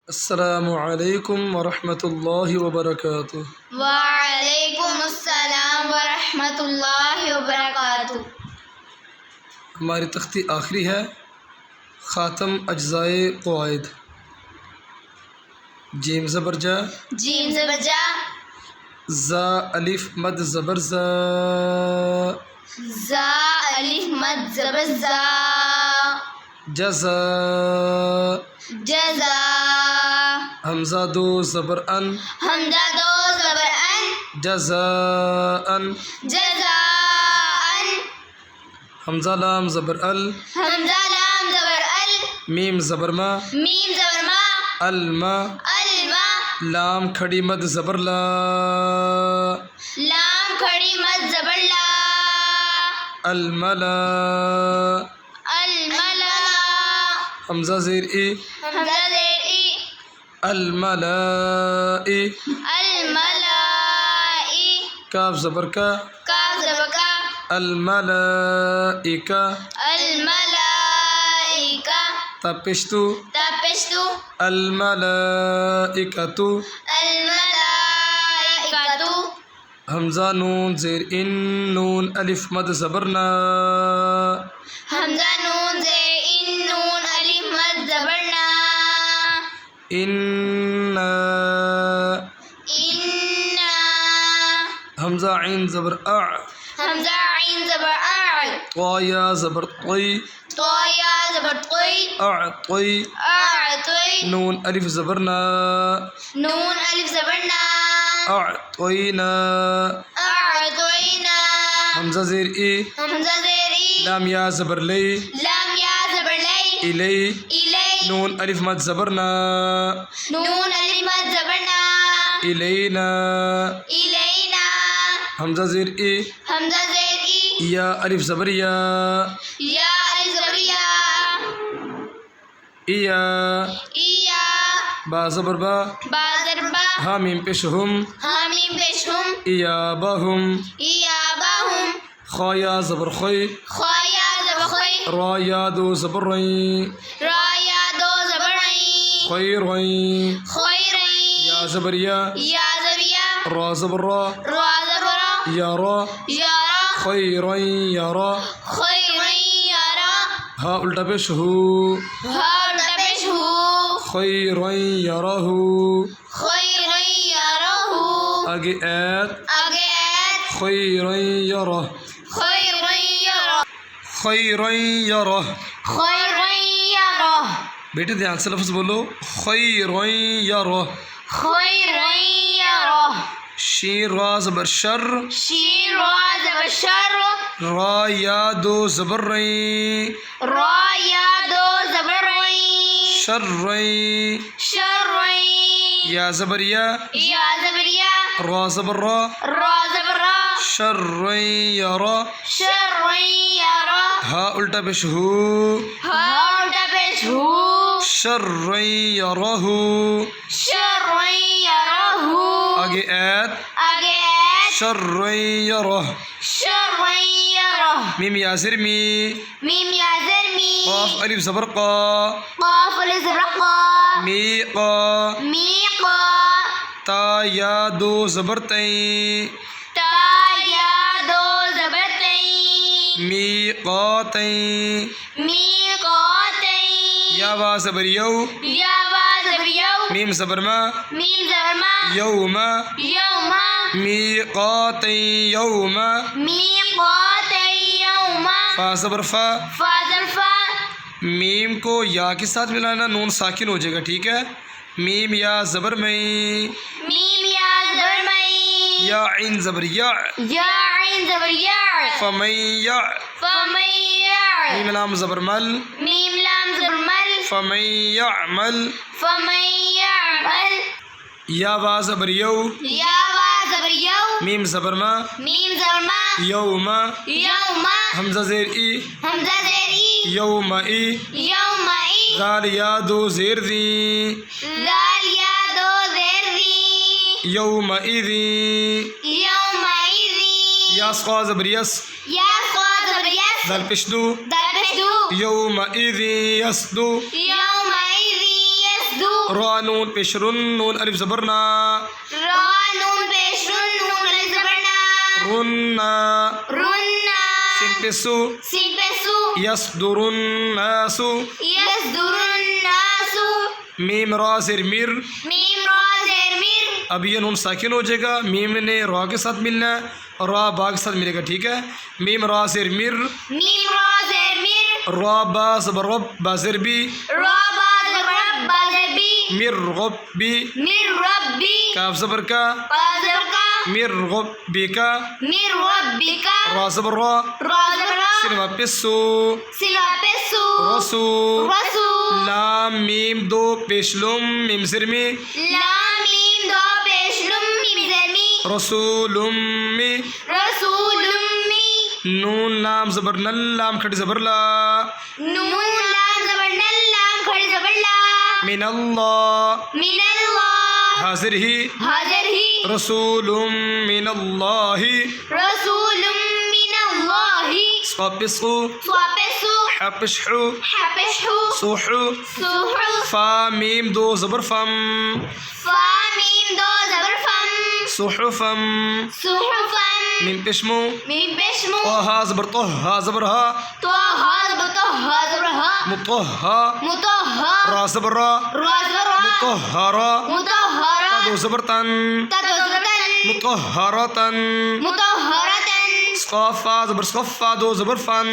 अस्सलामु अलैकुम वरहमतुल्लाहि वबरकातुह। वालेकुमुस्सलाम वरहमतुल्लाहि वबरकातुह। हमारी तख्ती आखिरी है ख़ातम अज्ज़ाए क़वाइद। जीम ज़बर जा, जीम ज़बर जा, ज़ा अलिफ मद ज़बर ज़ा, ज़ा अलिफ मद ज़बर ज़ा, जज़ा जज़ा, हमज़ा दो ज़बर अन, हमज़ा दो ज़बर अन, जज़ाअन, जज़ाअन, हमज़ा लाम ज़बर अल, हमज़ा लाम ज़बर अल, मीम ज़बर मा, मीम ज़बर मा, अल मा, अलमा, लाम खड़ी मद ज़बर ला, लाम खड़ी मद ज़बर ला, अलमला, अलमला, हमज़ा ज़ेर ई, हमज़ा ज़ेर ई, अलमलाई, अलमलाई, काफ ज़बर का, काफ ज़बर का, अलमलाइका, अलमलाइका, तपिश्तु, तपिश्तु, अलमलाइकतु, अलमलाइकतु, हमज़ा नून ज़ेर इन, नून अलिफ मद ज़बर ना, हमज़ा नून ज़ेर इन, नून अलिफ मद ज़बर ना, इन्ना, इन्ना, हमज़ा ऐन ज़बर अ, हमज़ा ऐन ज़बर आ, क़ाया ज़बर क़ई, तोया ज़बर तोई, अअतई, आतोई, नून अलिफ ज़बर ना, नून अलिफ ज़बर ना, अअतईना, आतोईना, हमज़ा ज़ेर ई, हमज़ा ज़ेर ई, लाम या ज़बर लई, लाम या ज़बर लै, इलई, इलै, नून अलिफ मद ज़बर ना, नून अलिफ मद ज़बर ना, इलैना, इलैना, हमज़ा ज़ेर ई, हमज़ा ज़ेर ई, या अलिफ ज़बर या, या अलिफ ज़बर या, इया, इया, बा ज़बर बा, बा ज़बर बा, हा मीम पेश हुम, हामीम पेश हुम, इया बाहुम, इया बाहुम, खा या ज़बर खई, ख़या ज़बर ख़ई, रा या दो ज़बर रई, रा या दो ज़बर रई, खई रई, ख़ई रई, या ज़बर या, ज़बर या, रा ज़बर रा, रा ज़बर रा, या रा, या रा, खई रई या रा, ख़ई रई या रा, हा उल्टा पेश हु, हा उल्टा पेश हु, खई रई या रहु, ख़ई रई या रहु, आगे ऐत, आगे ऐत, खई रई या रह, ख़ई रई या रा, खई रई या रह। ख़ई रई या रा, बेटे ध्यान से लफ्ज़ बोलो, खई रई या रह। ख़ई रई या रा, शीन रा ज़बर शर, शीन रा ज़बर शर, रा या दो ज़बर रई, रा या दो ज़बर रई, शर रई, शर रई, या ज़बर या, ज़बर या, रा ज़बर रा, रा ज़बर रा, शर रई या रा, शर रई या रा, हा उल्टा पेश हु, हा उल्टा पेश हु, शर रई या रहु, शर रई या रहु, आगे ऐत, आगे ऐत, शर रई या रह। शर रई या रह, मीम या ज़िर मी, मीम या ज़र मी, क़ाफ अलिफ ज़बर क़ा, क़ाफ अलिफ ज़बर क़ा, मी क़ा, मी क़ा, ता या दो ज़बर तई, ता या दो ज़बर तई, मी क़ा तई, मी क़ा तई, या बा ज़बर यौ, या बा ज़बर यौ, मीम ज़बर मा, मीम ज़बर मा, यौमा, यौमा, मी क़ा तई यौमा, मी क़ा तई यौमा, फा ज़बर फा, फा ज़बर फा, मीम को या के साथ मिलाना, नून साकिन हो जाएगा, ठीक है। मीम या ज़बर मई, मीम या ज़बर मई, या इन ज़बर या, या ऐन ज़बर या, फ़मैया, फ़मैया, मीम लाम ज़बर मल, मीम लाम ज़बर मल, फ़मैयअमल, फ़मैयअमल, या बा ज़बर यौ, या बा ज़बर यौ, मीम ज़बर मा, मीम ज़बर मा, यौमा, यौमा, हमज़ा ज़ेर ई, हमज़ा ज़ेर ई, यौमा ई, यौमा ई, दाल या दो ज़ेर दी, दाल या दो ज़ेर दी, यौमा इदी, यौमा इज़ी, या क़ा ज़बर यस, या क़ा ज़बर यस, दाल पेश दू, दल पेश दू, यौमा इदी यसदू, यौमा इज़ी यसदू, रा नून पेश रुन नून अलिफ ज़बर ना रा नून पेश रुन नून अलिफ ज़बर ना रुन्ना रुन्ना सिन पे सु सीन पे सु यसदुरुन नासु यसदुरुन नासु मीम रा ज़ेर मिर मीम रा ज़ेर मिर अब ये नून साकिन हो जाएगा मीम ने रा के साथ मिलना है और रा बा के साथ मिलेगा ठीक है मीम रा ज़ेर मिर मीम रा ज़ेर मिर रा बा ज़बर रब बा ज़ेर बी रा बा ज़बर बा ज़ेर बी मिर गब बी मिर रब्बी काफ ज़बर का काफ ज़बर का मिर गब बी का मिर रब्बिका रा ज़बर रा रा ज़बर रा सिन पे सु सिला पे सु रसू रसू लाम मीम दो पेशलुम मीम ज़िरमी लाम मीम दो पेश लुम मीम ज़ेर मी रसूलुम मी रसूलुम्मी नून लाम ज़बर नल लाम खड़ी ज़बर ला नून लाम ज़बर नल लाम खड़ी ज़बर ला मिनल्लाह मिनल्लाह हाजिर ही हाज़िर ही रसूलुम मिनल्लाहि रसूलुम मिनल्लाहि सपिसु स्वापिसु हपिशु हपिशु सुहु सुहु फा मीम दो ज़बर फम फा मीम दो ज़बर फम सुहुफम सुहुफम मीम पेशमु मीम पेशमु हा ज़बर तोहा ज़बर हा तो हाज़ बतो हाज़ रहा मुतोहा मुतोहा रा ज़बर रा राज़रा मुतोहरा मुतोहरा दो ज़बर तन तदोज़रतन मुतोहरतन मुतोहरतन स्क़ाफ़ा ज़बर स्क़फ़ा दो ज़बर फन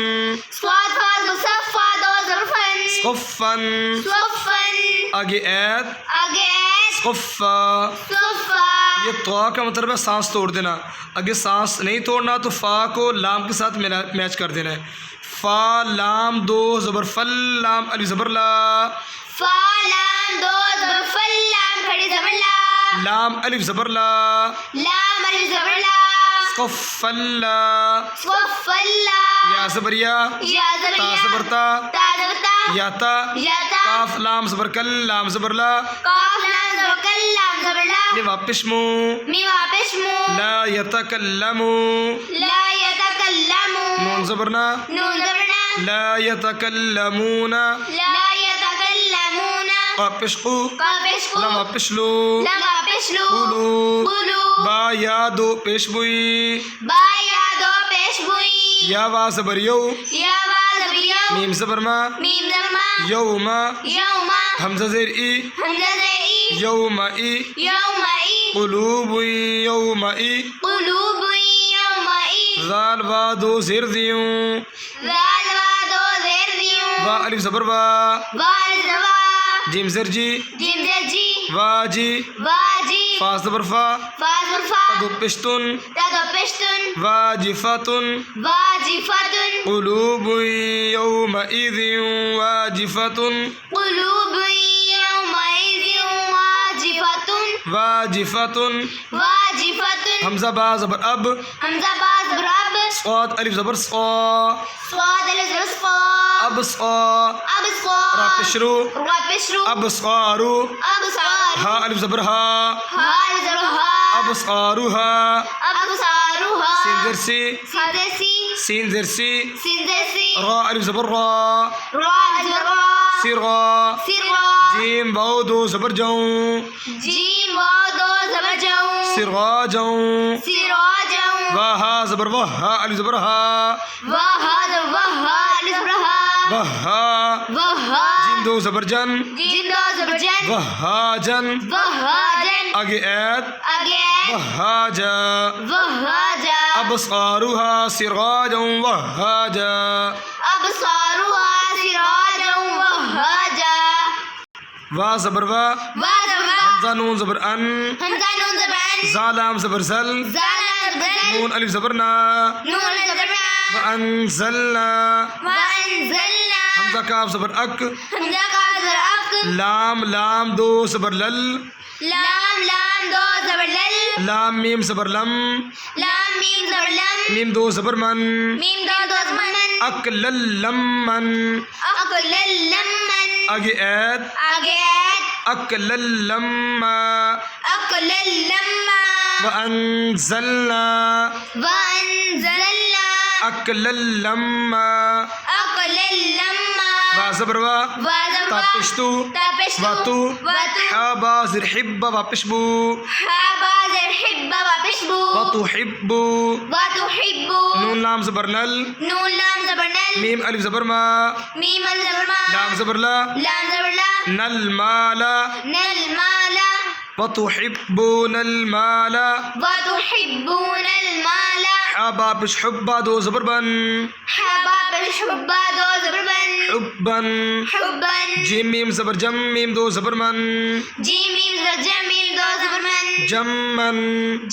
स्वाद फाद मुसफ़ा दो ज़रफ़न स्क़फ़न सुफ़न आगे ऐद आगे स्क़फ़ा सुफ़ा ये तो का मतलब है सांस तोड़ देना अगर सांस नहीं तोड़ना तो फ़ा को लाम के साथ मैच कर देना है फ़ा लाम दो ज़बर फल लाम अलिफ ज़बर ला फा लाम दो ज़बर फल लाम खड़ी ज़बर ला लाम अलिफ ज़बर ला लाम अलिफ ज़बर ला स्क़फ़ल्ला सुफ़ल्ला या ज़बर या या ता ज़बरिया ज़बर ता ता ज़बरता या ता या ता काफ लाम ज़बर कल लाम ज़बर ला काफ लाम ज़बर कल लाम ज़बर ला ये वापिश मु मी वापिश मु ला यतकल्लमु ला यतकल्लमु नून ज़बरना नून ज़बरना ला यतकल्लमूना ला यतकल्लमूना वापिशु कापिशकु लम वापिशलु लम वापिशलु बुलू बुलू बा या दो पेश बुई बा या दो पेश बुई या वा ज़बर यौ या वा ज़बरिया मीम ज़बर मा मीम ज़रमा यौमा यौमा हमज़ा ज़ेर ई हमज़ा ज़ेर ई यौमा ई यौमा ई क़ुलूबु यौमा ई क़ुलूब यौमा ई ज़ाल वा दो ज़ेर दियूं ज़ाल वा दो ज़ेर दियूं वा अलिफ ज़बर वा वाल ज़वा जिम ज़र जी जिम ज़ेर जी वाजी वाजी फा ज़बर फा फाज़ ज़रफ़ा तदु पिश्तुन तदो पेश्तुन वाजिफ़तुन वाजिफ़तुन क़ुलूबु यौमइज़िन वाजिफ़तुन क़ुलूब यौमा इज़िन वाजिफ़तुन वाजिफ़तुन वाजिफ़तुन हमज़ा बा ज़बर अब हमज़ा बा ज़बर अब स्वाद अलिफ ज़बर स्वा स्वाद अलिफ ज़बर स्वा अब स्वा अब स्वा रा पेशरू रा पेशरू अब स्वारू अब सारू हा अलिफ ज़बर हा हा ज़बर हा अब स्वारूहा अब सारूहा सीन ज़र सी सिंदसी सीन ज़र सी सिंदसी रा अलिफ ज़बर रा रा ज़बर रा सिरा सिरा जीम बाओ दो ज़बर जाऊं जीम वा दो ज़बर जाऊं सिरा जाऊं सिराजं वाहा ज़बर वाहा अलिफ ज़बर हा वहद वहा अलिफ रहा वहा वहा जिन दो ज़बर जन जिंदा ज़बरजन वहाजन वहाजन आगे ऐद आगे वहाजा वहाजा अबसारुहा सिराजं वहाजा अब सारुहा सिराजं वहाजा वा ज़बर वा वज़वा हमज़ा नून ज़बर अन हमज़ा नून ज़बरन ज़ालाम ज़बर ज़ल ज़ाला ज़बरन नून अलिफ ज़बर ना नून ज़बरना वअनज़लना वअनज़लना हमज़ा काफ ज़बर अक हमज़ा का ज़रअक लाम लाम दो ज़बर लल लाम लाम दो ज़बर लल लाम मीम ज़बर लम लाम मीम ज़बर लम मीम दो ज़बर मन मीम दो ज़बर मन अकलल लमन अकलल लमन आगे ऐद आगे अकलल लम्मा अकलल लम्मा वअनज़लना वअनज़लना अकलल लम्मा अकलल लम्मा वा ज़बर वा वा ज़बर ता वा पेशतू ता पेशतू वातू वातू हा बा ज़िर हिब्बा वा पेशबू हा बा ज़र हिब्बा वा पेशबू वातू हिब्बू वा तुहिब्बू नून लाम ज़बर नल नून लाम ज़बर नल मीम अलिफ ज़बर मा मीम अल ज़बर मा लाम ज़बर ला लाम ज़बर ला नल माला नल माला वतुहिब्बून अल माला वा तुहिब्बून अल माला हा बा पेश हुब्बा दो ज़बर बन हा बा पेश हुब्बा दो ज़बर बन हुब्बन हुब्बन जीम मीम ज़बर जम मीम दो ज़बर मन जीम मीम ज़बर जम मीम दो ज़बर मन जमन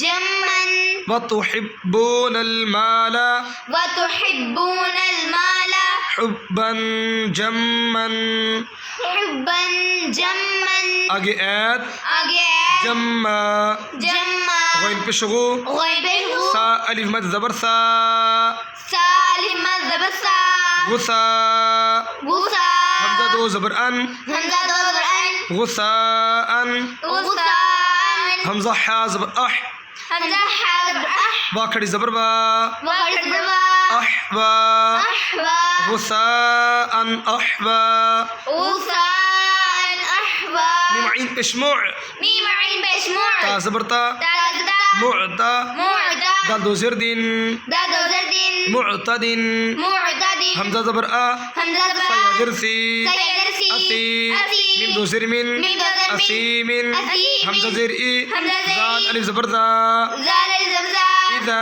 जमन वतुहिब्बून अल माला वा तुहिब्बून अल माला हुब्बन जमन हुब्बन जमन आगे ऐद आगे जम्मा जम्मा गैन पेशगू गैबहु सा अलिफ मद ज़बर सा सालिम ज़बर सा गुसा गुसा हमज़ा दो ज़बर अन हमज़ा दो ज़बर अन गुसा अन गुसान हमज़ा हा ज़बर अह हमज़ा हा ज़बर अह बा खड़ी ज़बर बा वा ज़बर वा अहवा अहवा गुसा अन अहवा गुसान अहवा मीम आइन इश्मुዕ मीम आइन बेशमुዕ ता ज़बर ता ताज़दा मुअता मुअदा दाल दो ज़ेर दिन दा दो ज़रदिन मुअतदिन मुअतदिन हमज़ा ज़बर आ हमज़ा ज़बर सा यदरसी सयदरसी असी असी मीम दो ज़ेर मिन मीम दो ज़ेर मिन असीमिन असीमिन हमज़ा ज़ेर ई हमज़ा ज़ेर ई ज़ाल अलिफ ज़बर ज़ा ज़ाल ज़बज़ा इज़ा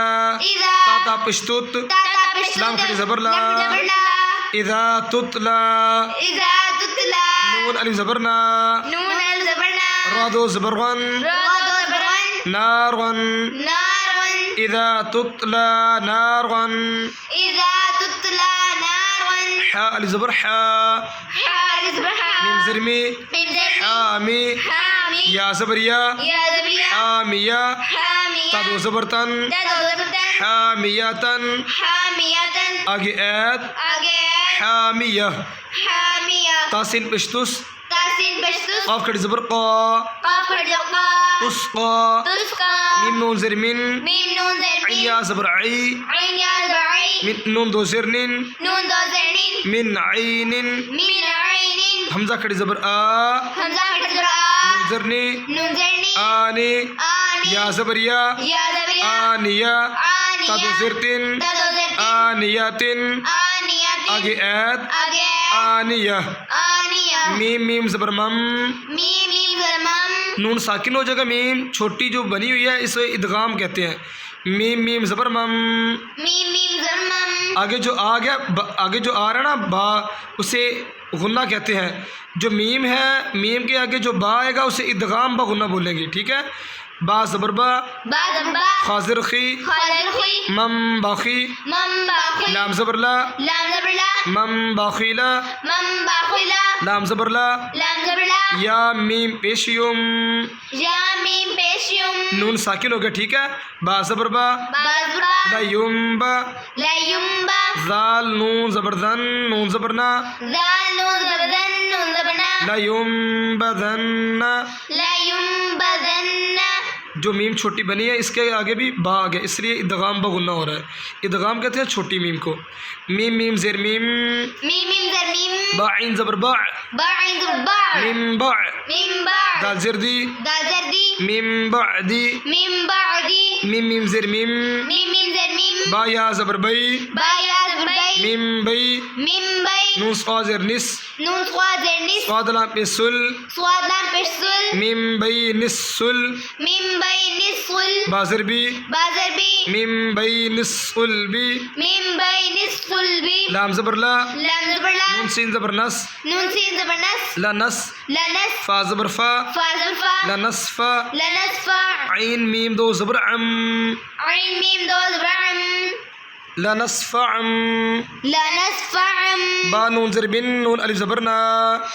इज़ा ता ता पश्तुत ताता पेशतू लाम खड़ी ज़बर ला लम ज़बर ला इज़ा तुतला इज़ा तुतला नून अलिफ ज़बर ना नून अल ज़बर ना रा दो ज़बर गन रा दो ज़बर वन नारगन नारवन इज़ा तुतला नारगन इज़ा तुतला नारवन हा अलिफ ज़बर हा हा अल ज़बर हा मीम ज़ेर मी मीम ज़ेर मी हामी हामी या ज़बर या या ज़बरिया हामिया हामिया ता दो ज़बर तन दा दो ज़बर तन हामियतन हामियतन आगे ऐद आगे हामिया हामिया तासिन पेशतुस तासीन पेशतुस काफ खड़ी ज़बर क़ा काफ खड़ी ज़बर क़ा उसक़ा तुस्का मीम नून ज़ेर मिन मीम नून ज़ेर मी या ज़बर आई ऐन या ज़बर ऐ मिन नून दो ज़ेर निन नून दो ज़ेर नीन मिन आइनिन मीन ऐनिन हमज़ा खड़ी ज़बर आ हमज़ा खड़ी ज़बर आ नून ज़ेर नी नून ज़ेर नी आनी आनी या ज़बर या या ज़बरिया आनिया ता दो आनिया ज़ेर तिन दा दो ज़ेर तीन आनियातिन आनियातिन आगे ऐद आगे आनिया आनिया मीम मीम ज़बर मम मीम मीम ज़रमम नून साकिन हो जाएगा मीम छोटी जो बनी हुई है इसे इदगाम कहते हैं मीम मीम ज़बर मम मीम मीम ज़रमम आगे जो आ गया आगे जो आ रहा है ना बा उसे गुन्ना कहते हैं जो मीम है मीम के आगे जो बा आएगा उसे इदगाम बा गुन्ना बोलेंगे ठीक है बा ज़बर बा बा ज़बा खाजिर खी खाज़िर खुई मम बाखी मम बाखुई लाम ज़बर ला लाम ज़बरला मम बाखीला मम बाखुला लाम ज़बर ला लाम ज़बरला या मीम पेशियुम या मीम पेशियुम नून साकिन हो गया ठीक है बा ज़बर बा बा ज़बरा लयुम बा लयुम्बा ज़ाल नून ज़बरदन नून ज़बरना ज़ाल नून ज़बरदन नून ज़बरना लयुम बदन्ना लयुम्बदन्ना जो मीम छोटी बनी है इसके आगे भी बा आ गया इसलिए इदगाम बा गुन्ना हो रहा है इदगाम कहते हैं छोटी मीम को मीम मीम ज़ेर मीम मीम मीम ज़र मीम बा इन ज़बर बा बा इन ज़बर बा मीम बा मीम बा दाल ज़ेर दी दा ज़र दी मीम बादी मीम बादी मीम मीम ज़ेर मीम मीम मीम ज़र मीम बा या ज़बर बई बा या ज़बर बई मीम बई मीम बई नून क़ा ज़ेर निस नून क़ा ज़र निस क़ाद लाम पे सुल स्वाद लाम पेशसुल मीम बई निस्सुल मीम बई निस्सुल बा ज़र बी बा ज़र बी मीम बई निस्सुल बी मीम बई निस्सुल बी लाम ज़बर ला लाम ज़बर ला नून सीन ज़बर नस नून सीन ज़बर नस ला नस लनस फा ज़बर फा फा ज़बर फा ला नसफ़ा लनसफा आइन मीम दो ज़बर अम ऐन मीम दो ज़बर अम ला नसफ़अम लनसफअम बा नून ज़र बिन नून अलिफ ज़बर ना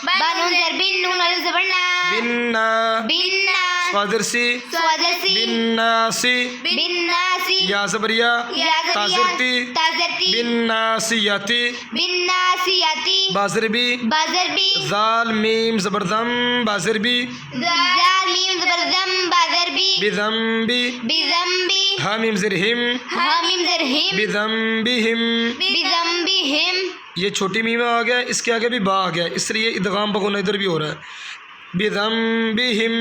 बा नून ज़र बिन नून अलिफ ज़बर ना बिन्ना बिन्ना क़ादिर सी स्वादसी बिन्नासी बिन्नासी या ज़बर या या ताज़िरती ताज़रती बिन्नासियाती बिन्नासियाती बाज़र बी बाज़र बी ज़ाल मीम ज़बर दम बाज़र बी ज़ाल मीम ज़बर ज़म बाज़र बी बिज़म्बी बिज़म्बी हा मीम ज़र हिम हा मीम ज़र हिम बिज़म्बिहिम बिज़म्बिहिम ये छोटी मीम आ गया, इसके आगे भी बा आ गया, इसलिए इदगाम बगुना इधर भी हो रहा है। बिज़म्बिहिम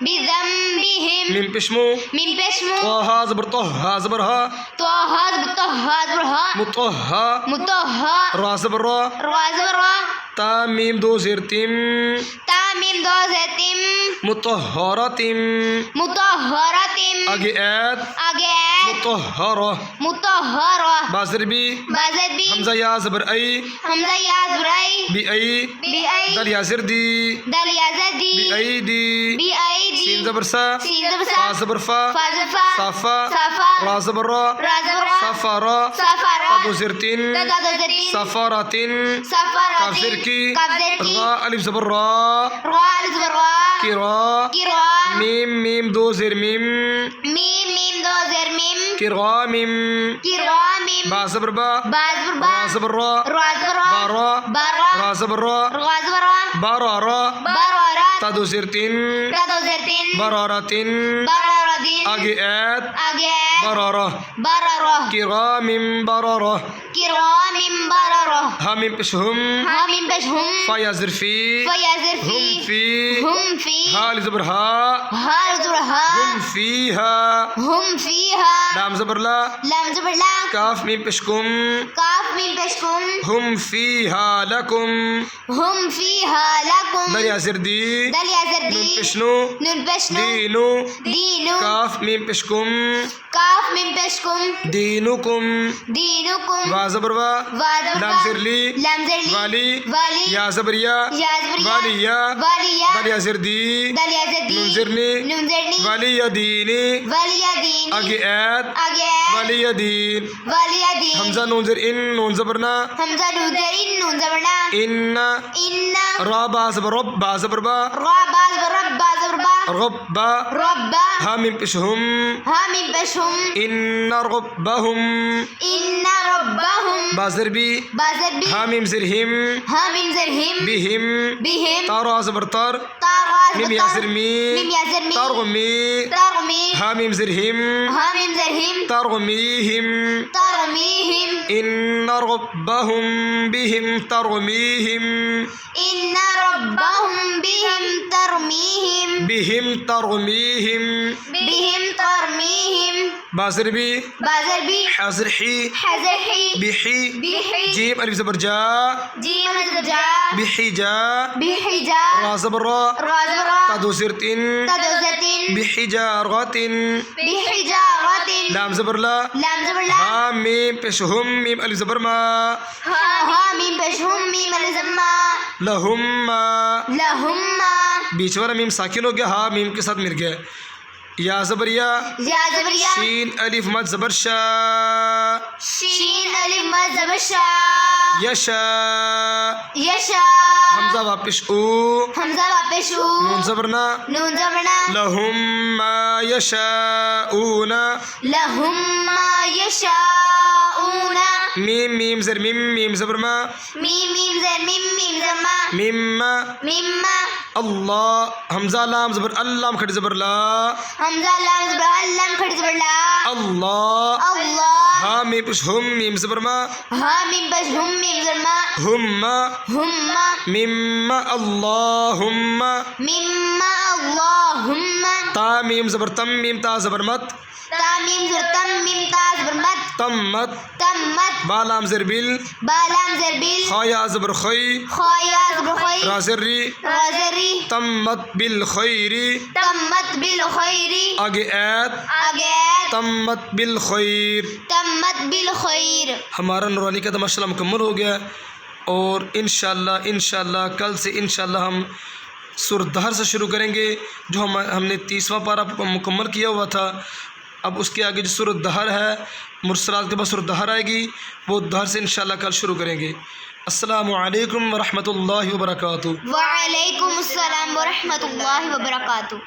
बिज़म्बिहिम मीम पेशमू मीम पेशमू तहा ज़बर तहा ज़बर हा तहा ज़बर हा मुतहा मुतहा रा ज़बर रा रा ज़बर रा ता मीम दो ज़ेर तिम ता मीम दो ज़ेर तिम मुतहरतिम मुतहरतिम आगे ऐत आगे मुतहरा मुतहरा बाज़र भी बाज़र भी हमज़ा या ज़बर आई हमज़ा या ज़बराई बी आई बिआई दल या ज़िर दी दल या ज़दी बी आई दी बिआईदी सीन ज़बर सा सीन ज़बर फा सा ज़बर फा फा ज़बर फा साफा साफा रा ज़बर रा रा ज़बर रा साफा रा सफरा ता दो ज़ेर तिन ता दो ज़ेर तिन सफारातिन सफरा काफ ज़ेर की काफ ज़ेर की रा अलिफ ज़बर रा रा अलिफ ज़बर रा किरा किरा मीम मीम दो ज़ेर मीम मीम मीम दो ज़ेर मीम किरा मीम किरा मीम बा ज़बर बा बा ज़बर बा रा ज़बर रा रा ज़बर रा बारा बारा रा ज़बर रा रा ज़बर रा बारा रा बारा रा ता दो ज़ेर तिन ता दो ज़ेर तिन बरारातिन बारा दिन आगे ऐत आगे बरारा बारा किरा मीम बरारा किरा मीम बारा हा मीम पेशहुम हा मीम पेशहुम फा या ज़िर फी फयाज़िर هم फी في هم في ها لزبر ها ها ज़बर हा هم فيها هم فيها لام زبر لا لام ज़बर ला काफ मीम पेशकुम काफ मीम पेशकुम هم فيها لكم هم فيها لكم दल या ज़िर दी दल या ज़र नून दी पेशनु नून पेशनु दीनु दीनु काफ मीम पेशकुम काफ मीम पेशकुम दीनुकुम दीनुकुम वा ज़बर वा वा ज़बर लाम ज़िर ली लाम ज़र ली वाली वाली या ज़बरिया या ज़बरिया वालिया वालिया दल या ज़िर दी दल या ज़र दी नून ज़िरनी नून ज़रनी वालिया दीनी वालिया दीन आगे ऐत आगे वालिया दीन वालिया दीन हमजा नून ज़िर इन नून ज़बरना हमजा नून ज़र इन नून ज़बरना इन्ना इन्ना रा बा ज़बर रब बा ज़बर बा रा बा ज़बर रब बा ज़बर बा रब्बा रब्बा हा मीम पेशहुम हा मीम पेशहुम इन्ना रब्बहुम इन्ना रब्बहुम बा ज़र बी बाज़र बी हा मीम ज़िरहिम हा मीम ज़रहिम बिहिम बिहिम ता रा ज़बर तर तारा मीम या ज़िर मी मीम या ज़र मी तरगमी तरमी हा मीम ज़िरहिम हा मीम ज़रहिम तरगमीहिम तरमीहिम इन्ना रब्बहुम बिहिम तरमीहिम इन्ना रब्बहुम बिहिम तरमीहिम बिहिम तरमीहिम बिहिम तरमीहिम बा ज़र बी बाज़र बी हा ज़िर ही हज़र ही बिही बिही जीम अलिफ ज़बर जा जीम ज़जा बिहिजा बिहिजा रा ज़बर रा रा ज़बर रा ता दो ज़िर तिन तदुज़तिन बिहिजारतिन बिहिजारतिन लाम ज़बर ला लाम ज़बर ला हा मीम पेशहुम मीम अलिफ ज़बर मा हा मीम पेशहुम मीम अलज़म्मा लहुम्मा लहुम्मा बीच वाला मीम साकिन हो गया, हा मीम के साथ मिल गया। या ज़बरिया या ज़बरिया शीन अलिफ मद ज़बर शा शीन अलिफ मद ज़बर शा यशा यशा हमजा वापिश ऊ हमजा वापिश ऊ नून ज़बरना नून ज़बरना लहुम्मा यशाऊना लहुम्मा यशाऊना मीम मीम ज़र मीम मीम ज़बर मा मीम मीम ज़र मीम मीम ज़म्मा मिम्मा मिम्मा अल्लाह हमजा लाम ज़बर अल्लाम खड़ी ज़बर ला हमजा लाम ज़बर अल्लाम खड़ी ज़बर ला अल्लाह अल्लाह हा मीम पेश हुम मीम ज़बर मा हा मीम पेश हुम मीम ज़म्मा हुम्मा हुम्मा मिम्मा अल्लाहुम्मा मिम्मा अल्लाहुम्मा ता मीम ज़बर तम मीम ता ज़बर मत ता मीम ज़र तम मीम ता ज़बर मत तम्मत तम्मत बा लाम ज़र बिल बालाम ज़र बिल खा या ज़बर खई खाया ज़बर खै रा ज़र्री राज़री तम्मत बिल खैरी तम्मत बिल खैरी आगे ऐत आगे तम्मत बिल खैर। तम्मत बिल खैर। हमारा नूरानी का माशाअल्लाह मुकम्मल हो गया और इंशाअल्लाह कल से इंशाअल्लाह हम सूरह दहर से शुरू करेंगे जो हमने 30वां पारा मुकम्मल किया हुआ था। अब उसके आगे जो सूरह दहर है मुरसलात के बाद सूरह दहर आएगी, वो दहर से इंशाअल्लाह कल शुरू करेंगे। अस्सलामु अलैकुम व रहमतुल्लाहि व बरकातुहू। व अलैकुम अस्सलाम व रहमतुल्लाहि व बरकातुहू।